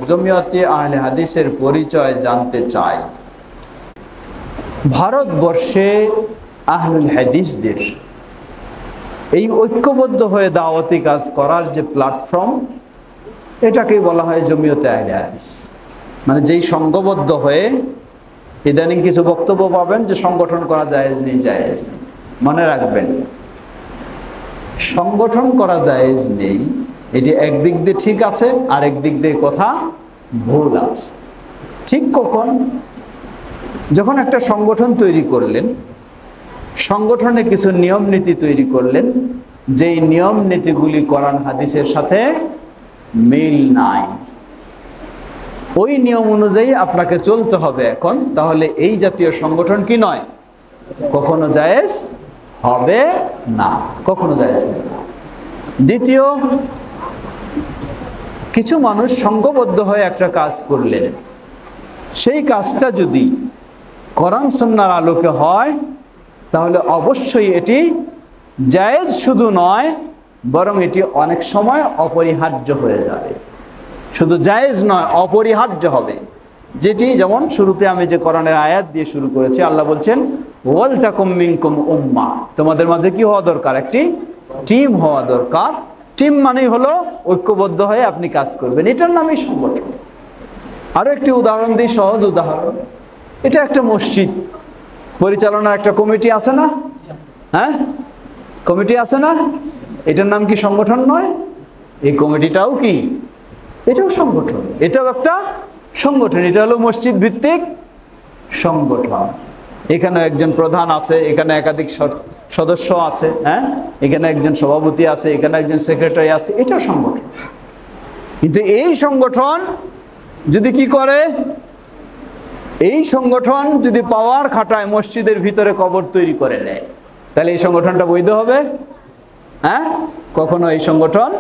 জমিয়তে আহলে হাদিসের পরিচয় জানতে চায়। ভারতবর্ষে আহলুল হাদিসদের এই ঐক্যবদ্ধ হয়ে দাওয়াতি কাজ করার যে প্ল্যাটফর্ম, এটাকেই বলা হয় জমিয়তে আহলে হাদিস। মানে যেই সংঘবদ্ধ হয়ে ইদানিং কিছু বক্তব্য পাবেন যে সংগঠন করা জায়েজ নেই, জায়েজ নেই। মনে রাখবেন, সংগঠন করা জায়েজ নেই এটি একদিক দিয়ে ঠিক আছে, আর একদিক দিয়ে কথা ভুল আছে। ঠিক কখন? যখন একটা সংগঠন তৈরি করলেন, সংগঠনে কিছু নিয়ম নীতি তৈরি করলেন, যেই নিয়ম নীতিগুলি কোরআন হাদিসের সাথে মিল নাই, ওই নিয়ম অনুযায়ী আপনাকে চলতে হবে এখন, তাহলে এই জাতীয় সংগঠন কি নয়, কখনো জায়েজ হবে না, কখনো জায়েজ হবে না। দ্বিতীয়, কিছু মানুষ সংঘবদ্ধ হয়ে একটা কাজ করলেন, সেই কাজটা যদি কোরআন সুন্নাহর আলোকে হয় তাহলে অবশ্যই এটি জায়েজ শুধু নয়, বরং এটি অনেক সময় অপরিহার্য হয়ে যাবে। শুধু জায়েজ নয়, অপরিহার্য হবে। যেটি যেমন শুরুতে আমি যে কোরআনের আয়াত দিয়ে শুরু করেছি, আল্লাহ বলছেন ওয়াল তাকুম মিনকুম উম্মাহ, তোমাদের মাঝে কি হওয়া দরকার, একটি টিম হওয়া দরকার। টিম মানেই হলো ঐক্যবদ্ধ হয়ে আপনি কাজ করবেন, এটার নামই সংগঠন। আরো একটি উদাহরণ দিই, সহজ উদাহরণ। এটা একটা মসজিদ পরিচালনার একটা কমিটি আছে না? হ্যাঁ, কমিটি আছে না? এটার নাম কি সংগঠন নয়? এই কমিটিটাও কি, এটাও সংগঠন, এটাও একটা সংগঠন। এটা হলো মসজিদ ভিত্তিক সংগঠন। এখানে একজন প্রধান আছে, এখানে একাধিক সদস্য আছে, হ্যাঁ, এখানে একজন সভাপতি আছে, এখানে একজন সেক্রেটারি আছে, এটাও সংগঠন। কিন্তু এই সংগঠন যদি কি করে, এই সংগঠন যদি পাওয়ার খাটায় মসজিদের ভিতরে কবর তৈরি করে নেয়, তাহলে এই সংগঠনটা বৈধ হবে? হ্যাঁ, কখনো এই সংগঠন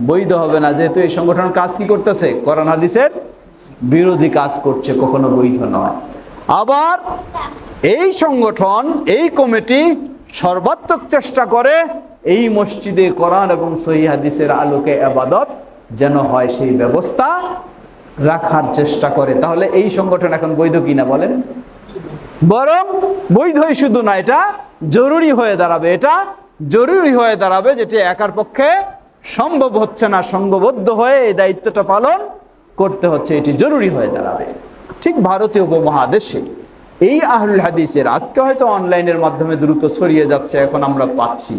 বৈধ হবে না, যেহেতু এই সংগঠন কাজ কি করতেছে, কোরআন হাদিসের বিরোধী কাজ করছে, কখনো বৈধ নয়। আবার এই সংগঠন, এই কমিটি সর্বাত্মক চেষ্টা করে এই মসজিদে কোরআন এবং সহিহ হাদিসের আলোকে ইবাদত যেন হয়, সেই ব্যবস্থা রাখার চেষ্টা করে, তাহলে এই সংগঠন এখন বৈধ কিনা বলেন? বরং বৈধই শুধু না, এটা জরুরি হয়ে দাঁড়াবে। এটা জরুরি হয়ে দাঁড়াবে, যেটি একার পক্ষে সম্ভব হচ্ছে না, সংঘবদ্ধ হয়ে এই দায়িত্বটা পালন করতে হচ্ছে, এটি জরুরি হয়ে দাঁড়াবে। ঠিক ভারতীয় উপমহাদেশে এই আহলুল হাদিসের আজকে হয়তো অনলাইনের মাধ্যমে দ্রুত ছড়িয়ে যাচ্ছে, এখন আমরা পাচ্ছি,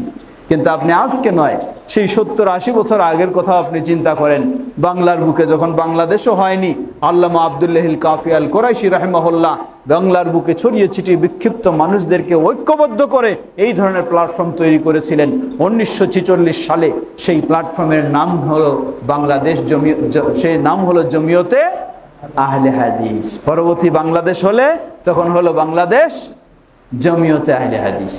কিন্তু আপনি আজকে নয়, সেই 70-80 বছর আগের কথা আপনি চিন্তা করেন। বাংলার বুকে যখন বাংলাদেশও হয়নি, আল্লামা আব্দুল্লাহিল কাফি আল কুরাইশি রাহিমাহুল্লাহ বাংলার বুকে ছড়িয়ে ছিটিয়ে বিক্ষিপ্ত মানুষদেরকে ঐক্যবদ্ধ করে এই ধরনের প্ল্যাটফর্ম তৈরি করেছিলেন 1946 সালে। সেই প্ল্যাটফর্মের নাম হলো বাংলাদেশ সেই নাম হলো জমিয়তে আহলে হাদিস। পরবর্তী বাংলাদেশ হলে তখন হলো বাংলাদেশ জমিয়তে আহলে হাদিস।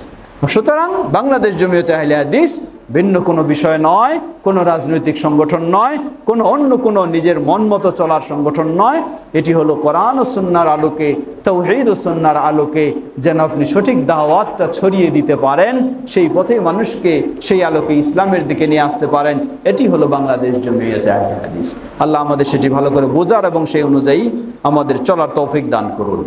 সুতরাং বাংলাদেশ জমিয়তে আহলে হাদিস ভিন্ন কোনো বিষয় নয়, কোনো রাজনৈতিক সংগঠন নয়, কোনো অন্য কোনো নিজের মন মতো চলার সংগঠন নয়। এটি হলো কোরআন ও সুন্নাহর আলোকে, তাওহীদ ও সুন্নাহর আলোকে যেন আপনি সঠিক দাওয়াতটা ছড়িয়ে দিতে পারেন, সেই পথে মানুষকে সেই আলোকে ইসলামের দিকে নিয়ে আসতে পারেন। এটি হলো বাংলাদেশ জমিয়তে আহলে হাদিস। আল্লাহ আমাদের সেটি ভালো করে বোঝার এবং সেই অনুযায়ী আমাদের চলার তৌফিক দান করুন।